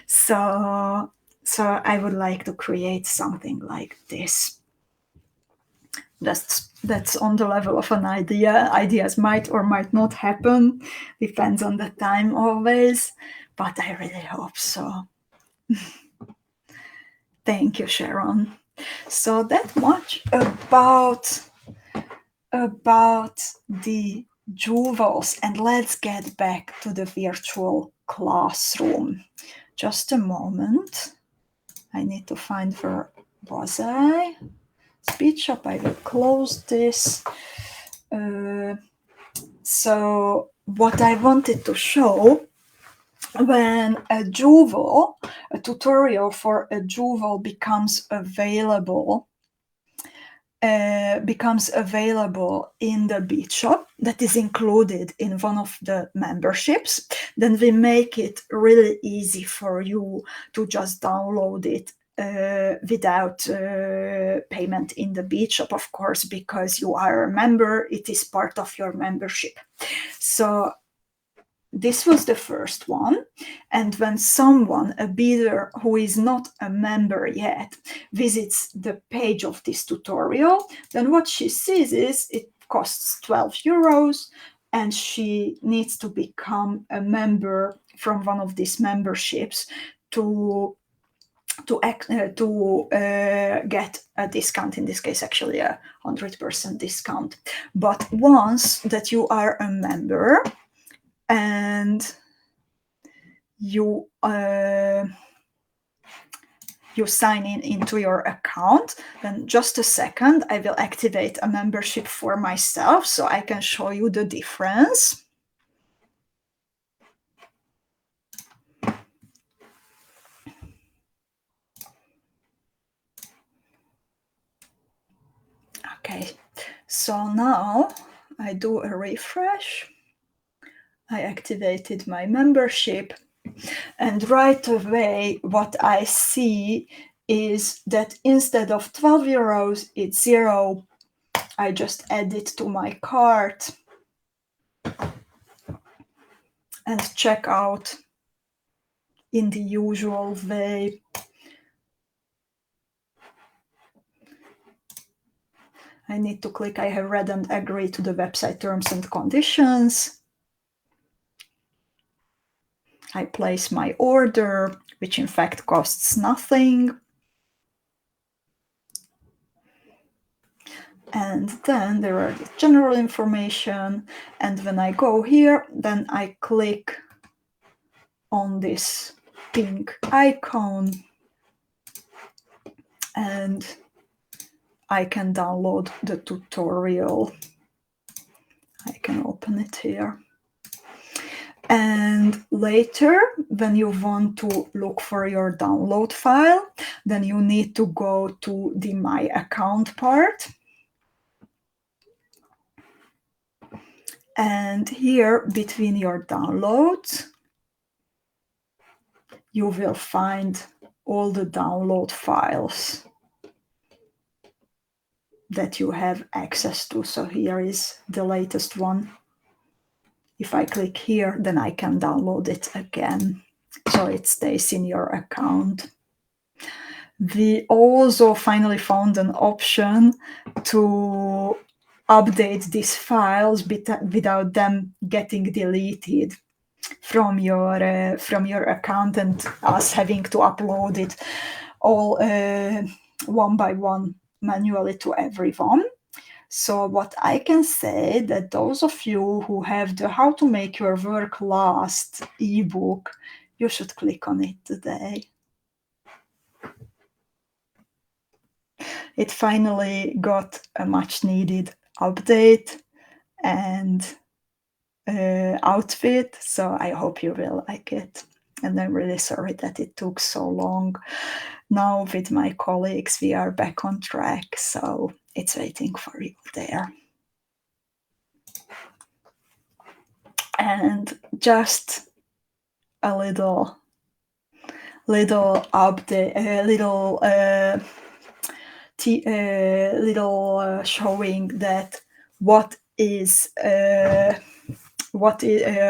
So I would like to create something like this. That's on the level of an idea. Ideas might or might not happen, depends on the time always, but I really hope so. Thank you, Sharon. So that much about the jewels, and let's get back to the virtual classroom. Just a moment. I need to find where was I? Speed shop. I will close this. So what I wanted to show, when a tutorial for a jewel becomes available in the bead shop, that is included in one of the memberships, then we make it really easy for you to just download it without payment in the bead shop, of course, because you are a member. It is part of your membership. So this was the first one. And when someone, a beader who is not a member yet, visits the page of this tutorial, then what she sees is it costs 12 euros, and she needs to become a member from one of these memberships to get a discount, in this case actually a 100% discount. But once that you are a member and you sign into your account, then just a second, I will activate a membership for myself so I can show you the difference. Okay, so now I do a refresh. I activated my membership, and right away what I see is that instead of 12 euros, it's 0. I just add it to my cart and check out in the usual way. I need to click I have read and agree to the website terms and conditions. I place my order, which in fact costs nothing. And then there are the general information. And when I go here, then I click on this pink icon, and I can download the tutorial. I can open it here. And later, when you want to look for your download file, then you need to go to the My Account part. And here, between your downloads, you will find all the download files that you have access to. So here is the latest one. If I click here, then I can download it again, so it stays in your account. We also finally found an option to update these files without them getting deleted. from your account and us having to upload it all one by one manually to everyone. So what I can say that those of you who have the How to Make Your Work Last ebook, you should click on it today. It finally got a much needed update and outfit, so I hope you will like it. And I'm really sorry that it took so long. Now with my colleagues, we are back on track, so it's waiting for you there. And just a little update, little showing that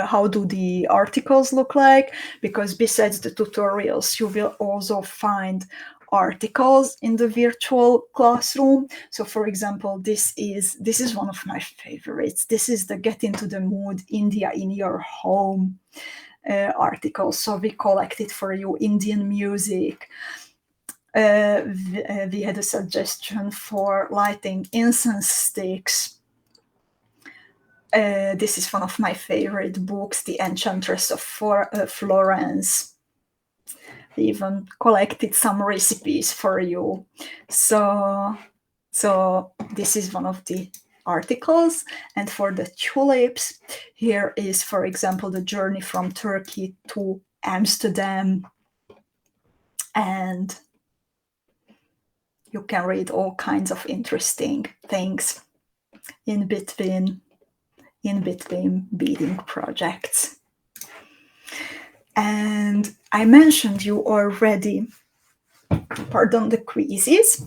how do the articles look like, because besides the tutorials you will also find articles in the virtual classroom. So for example, this is one of my favorites. This is the Get into the Mood India in Your Home article. So we collected for you Indian music. We had a suggestion for lighting incense sticks. This is one of my favorite books, The Enchantress of Florence. We even collected some recipes for you. So this is one of the articles. And for the tulips, here is, for example, the journey from Turkey to Amsterdam. And you can read all kinds of interesting things in between beading projects. And I mentioned you already, the quizzes.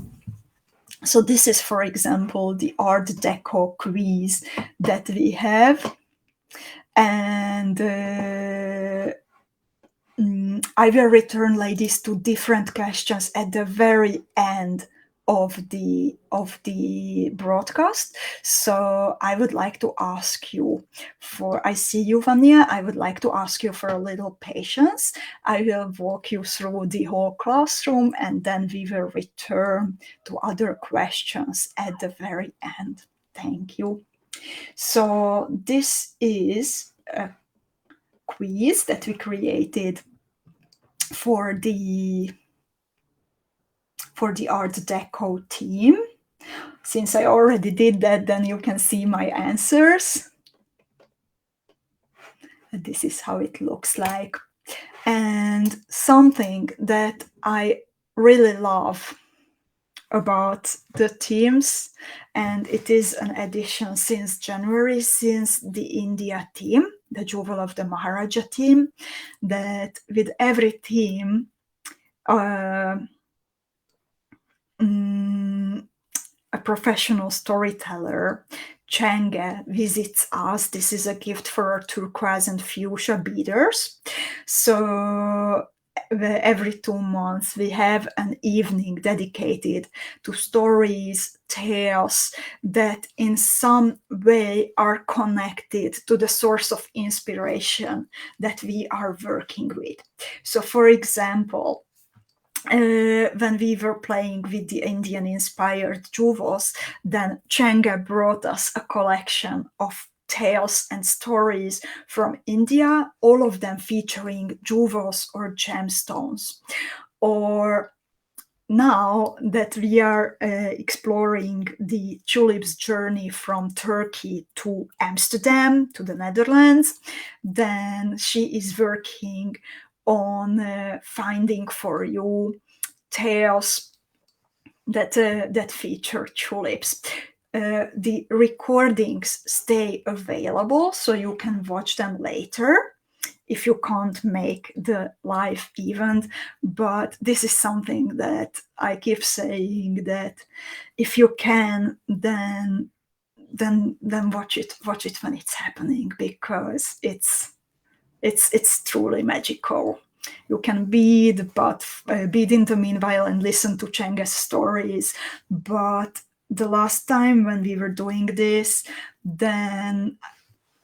So this is, for example, the Art Deco quiz that we have. And I will return, ladies, to different questions at the very end of the broadcast. So I would like to ask you I see you, Mania, I would like to ask you for a little patience. I will walk you through the whole classroom and then we will return to other questions at the very end. Thank you. So this is a quiz that we created for the Art Deco team. Since I already did that, then you can see my answers. This is how it looks like. And something that I really love about the teams, and it is an addition since January, since the India team, the Jewel of the Maharaja team, that with every team, a professional storyteller, 𝐁𝐄𝐃, visits us. This is a gift for our turquoise and fuchsia beaders. So every 2 months we have an evening dedicated to stories, tales that in some way are connected to the source of inspiration that we are working with. So for example, when we were playing with the Indian-inspired jewels, then 𝐁𝐃𝐃 brought us a collection of tales and stories from India, all of them featuring jewels or gemstones. Or now that we are exploring the Tulip's journey from Turkey to Amsterdam, to the Netherlands, then she is working on finding for you tales that feature tulips. The recordings stay available, so you can watch them later if you can't make the live event. But this is something that I keep saying, that if you can, then watch it when it's happening, because it's truly magical. You can bead in the meanwhile and listen to 𝐁𝐃𝐃's stories. But the last time when we were doing this, then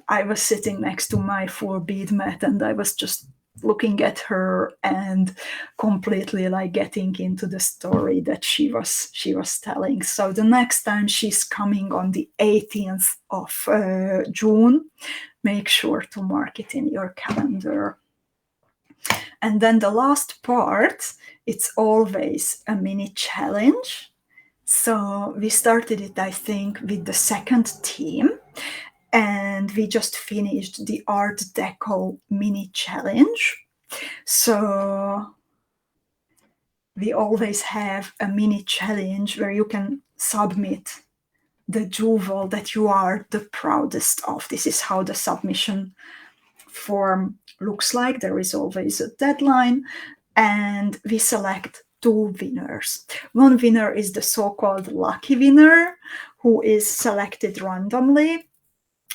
I was sitting next to my full bead mat, and I was just looking at her and completely like getting into the story that she was telling. So the next time she's coming on the 18th of June, make sure to mark it in your calendar. And then the last part, it's always a mini challenge. So we started it, I think, with the second team, and we just finished the Art Deco mini challenge. So we always have a mini challenge where you can submit the jewel that you are the proudest of. This is how the submission form looks like. There is always a deadline, and we select 2 winners. One winner is the so-called lucky winner, who is selected randomly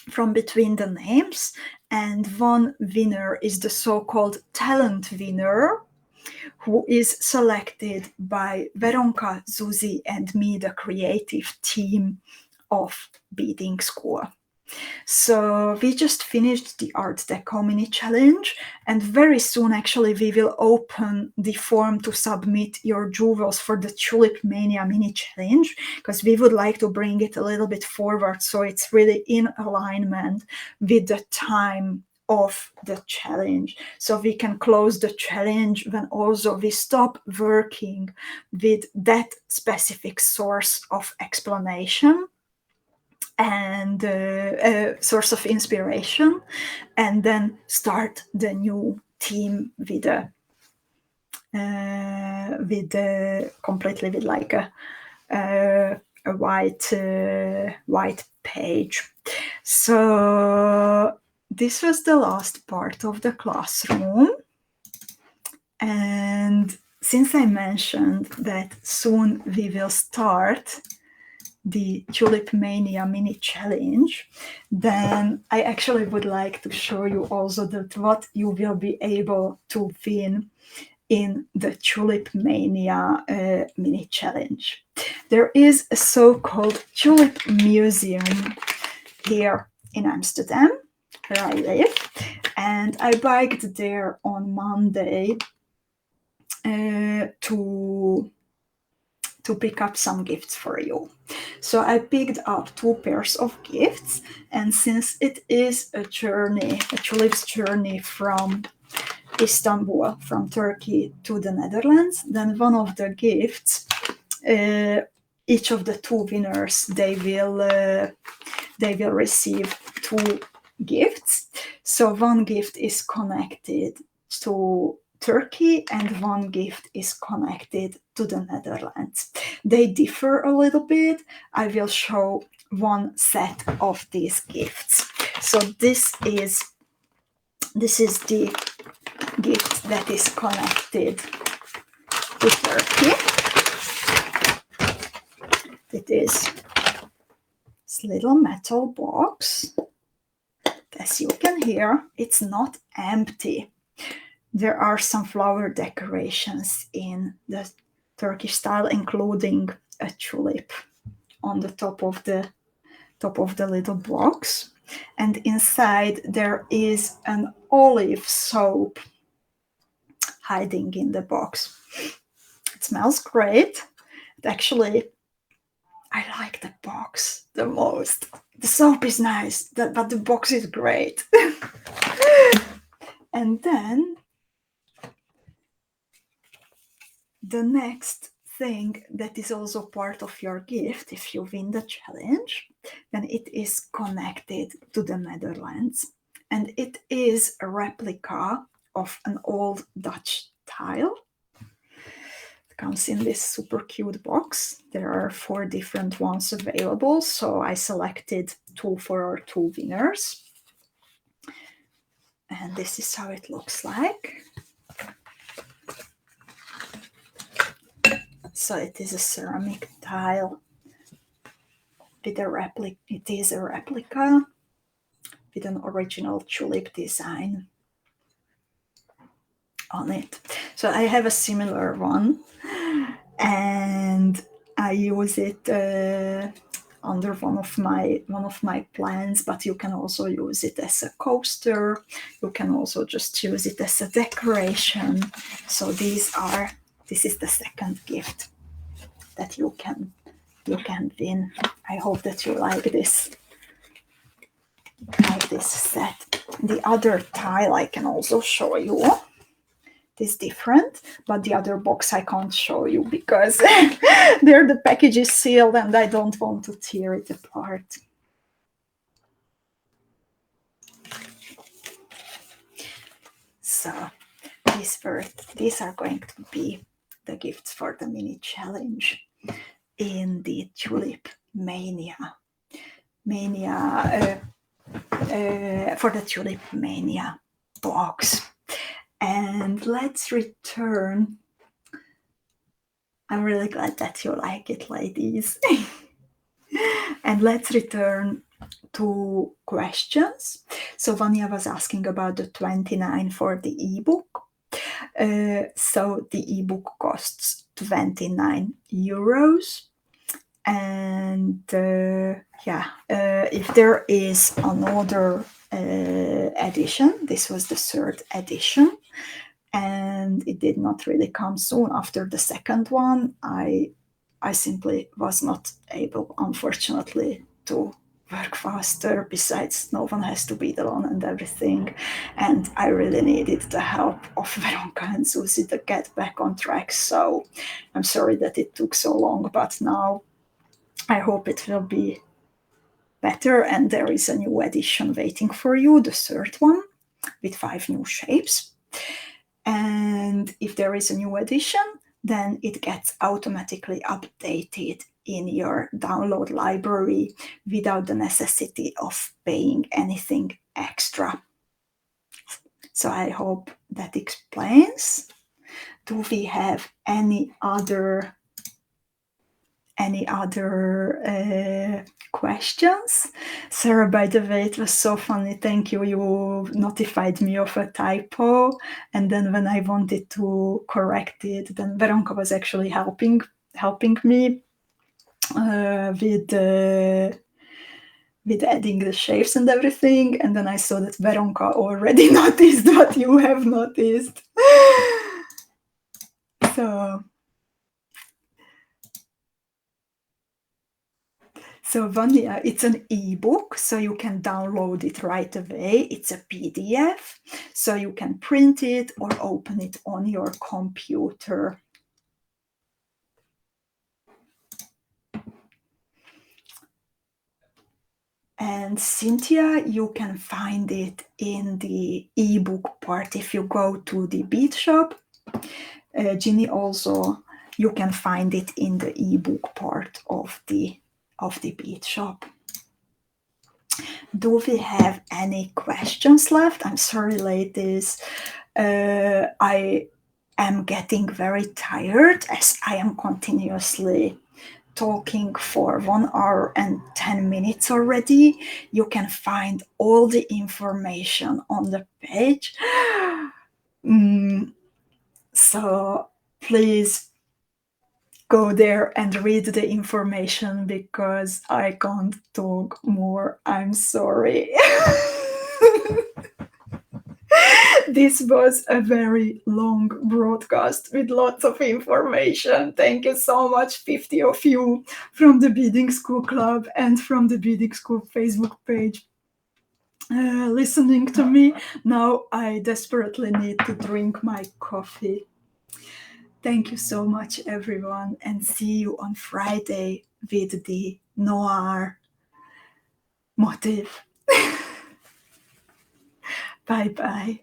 from between the names, and one winner is the so-called talent winner, who is selected by Veronka, Zuzi, and me, the creative team of Beadingschool. So we just finished the Art Deco mini challenge, and very soon actually we will open the form to submit your jewels for the Tulip Mania mini challenge, because we would like to bring it a little bit forward so it's really in alignment with the time of the challenge, so we can close the challenge when also we stop working with that specific source of explanation and a source of inspiration, and then start the new team with completely with like a white page. So this was the last part of the classroom, and since I mentioned that soon we will start the Tulip Mania mini challenge, then I actually would like to show you also that what you will be able to win in the Tulip Mania mini challenge. There is a so-called Tulip Museum here in Amsterdam, where I live, and I biked there on Monday to pick up some gifts for you. So I picked up 2 pairs of gifts, and since it is a journey, a Tulip's journey from Istanbul, from Turkey to the Netherlands, then one of the gifts, each of the 2 winners, they will receive 2 gifts. So one gift is connected to Turkey and one gift is connected to the Netherlands. They differ a little bit. I will show one set of these gifts. So this is the gift that is connected to Turkey. It is this little metal box. As you can hear, it's not empty. There are some flower decorations in the Turkish style, including a tulip on the top of the little box. And inside there is an olive soap hiding in the box. It smells great. Actually, I like the box the most. The soap is nice, but the box is great. And then the next thing that is also part of your gift, if you win the challenge, then it is connected to the Netherlands. And it is a replica of an old Dutch tile. It comes in this super cute box. There are 4 different ones available, so I selected 2 for our 2 winners. And this is how it looks like. So it is a ceramic tile with a replica. It is a replica with an original tulip design on it. So I have a similar one, and I use it under one of my plants, but you can also use it as a coaster. You can also just use it as a decoration. So this is the second gift that you can win. I hope that you like this set. The other tile I can also show you. Is different, but the other box I can't show you because there the package is sealed and I don't want to tear it apart. So these are going to be the gifts for the mini challenge in the Tulip Mania for the Tulip Mania box. And let's return. I'm really glad that you like it, ladies. And let's return to questions. So Vanya was asking about the 29 for the ebook. So the ebook costs 29 euros. And if there is another edition, this was the third edition, and it did not really come soon after the second one. I simply was not able, unfortunately, to work faster. Besides, no one has to be alone and everything, and I really needed the help of Veronka and Susie to get back on track. So I'm sorry that it took so long, but now I hope it will be better, and there is a new edition waiting for you, the third one, with 5 new shapes. And if there is a new edition, then it gets automatically updated in your download library without the necessity of paying anything extra. So I hope that explains. Do we have any other questions? Sarah, by the way, it was so funny. Thank you. You notified me of a typo, and then when I wanted to correct it, then Veronka was actually helping me with adding the shapes and everything. And then I saw that Veronka already noticed what you have noticed. So Vanya, it's an ebook, so you can download it right away. It's a PDF, so you can print it or open it on your computer. And Cynthia, you can find it in the ebook part if you go to the bead shop. Ginny, also, you can find it in the ebook part of the bead shop. Do we have any questions left? I'm sorry, ladies. I am getting very tired as I am continuously talking for 1 hour and 10 minutes already. You can find all the information on the page. So please go there and read the information because I can't talk more. I'm sorry. This was a very long broadcast with lots of information. Thank you so much, 50 of you from the Beading School Club and from the Beading School Facebook page listening to me. Now I desperately need to drink my coffee. Thank you so much, everyone, and see you on Friday with the noir motif. Bye-bye.